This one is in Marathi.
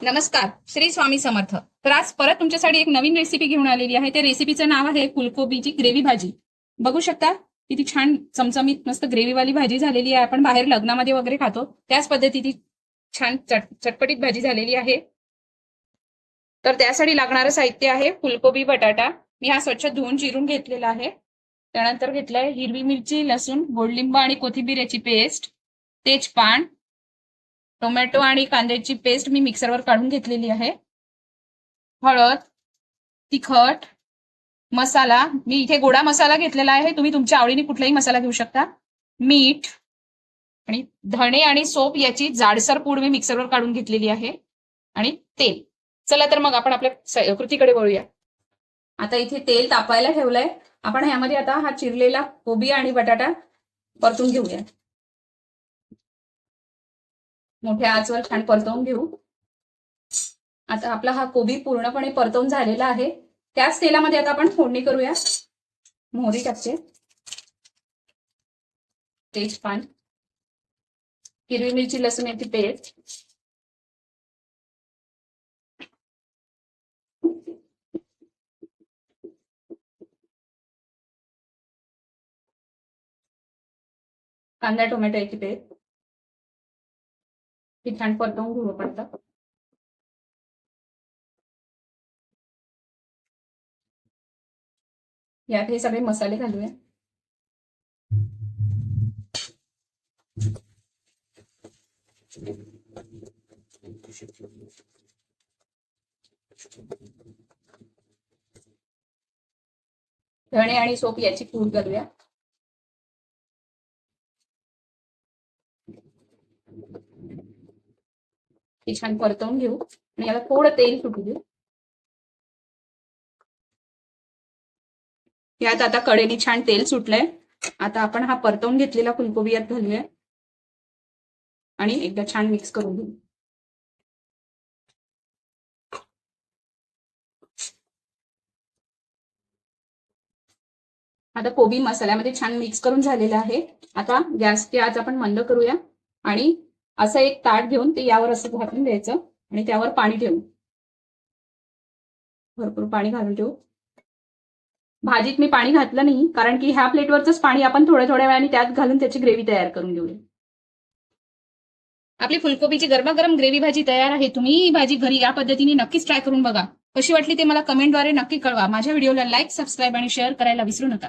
नमस्कार, श्री स्वामी समर्थ. तर आज परत तुमच्यासाठी एक नवीन रेसिपी घेऊन आलेली आहे. त्या रेसिपीचं नाव आहे फुलकोबीची ग्रेव्ही भाजी. बघू शकता किती छान चमचमीत मस्त ग्रेव्हीवाली भाजी झालेली आहे. आपण बाहेर लग्नामध्ये वगैरे खातो त्याच पद्धतीची छान चटपटीत भाजी झालेली आहे. तर त्यासाठी लागणारं साहित्य आहे फुलकोबी, बटाटा. मी हा स्वच्छ धुवून चिरून घेतलेला आहे. त्यानंतर घेतलंय हिरवी मिरची, लसूण, गोडलिंब आणि कोथिंबीर याची पेस्ट, तेजपान, टोमॅटो आणि कांद्याची पेस्ट मी मिक्सरवर काढून घेतलेली आहे. हळद, तिखट, मसाला मी इथे गोडा मसाला घेतलेला आहे. तुम्ही तुमच्या आवडीने कुठलाही मसाला घेऊ शकता. मीठ आणि धणे आणि सोप याची जाडसर पूड मी मिक्सरवर काढून घेतलेली आहे. आणि तेल. चला तर मग आपण आपल्या कृतीकडे वळूया. आता इथे तेल तापायला ठेवलंय. आपण ह्यामध्ये आता हा चिरलेला कोबी आणि बटाटा परतून घेऊया. मोठ्या आचवर छान परतवून घेऊ. आता आपला हा कोबी पूर्णपणे परतवून झालेला आहे. त्याच तेलामध्ये आता आपण फोडणी करूया. मोहरी टाकते, तेजपान, हिरवी मिरची, लसूण याची पेस्ट, कांदा टोमॅटो याची पेस्ट ही छान परतवून घेऊ आपण. यात हे सगळे मसाले घालूया. धणे आणि सोप याची पूड घालूया. हे छान परतवून घेऊ आणि याला थोडं तेल सुटू देऊ. यात आता कढईने छान तेल सुटलंय. आता आपण हा परतवून घेतलेला फुलकोबी यात घालूया आणि एकदा छान मिक्स करून घेऊ. आता कोबी मसाल्यामध्ये छान मिक्स करून झालेला आहे. आता गॅसची आच आपण मंद करूया आणि असं एक ताट घेऊन ते यावर असं झाकून द्यायचं आणि त्यावर पाणी ठेवू. भरपूर पाणी घालून ठेवू. भाजीत मी पाणी घातलं नाही कारण की ह्या प्लेटवरच पाणी आपण थोड्या थोड्या वेळाने त्यात घालून त्याची ग्रेव्ही तयार करून घेऊया. आपली फुलकोबीची गरमागरम ग्रेव्ही भाजी तयार आहे. तुम्ही ही भाजी घरी या पद्धतीने नक्कीच ट्राय करून बघा. कशी वाटली ते मला कमेंटद्वारे नक्की कळवा. माझ्या व्हिडिओला लाईक, सबस्क्राईब आणि शेअर करायला विसरू नका.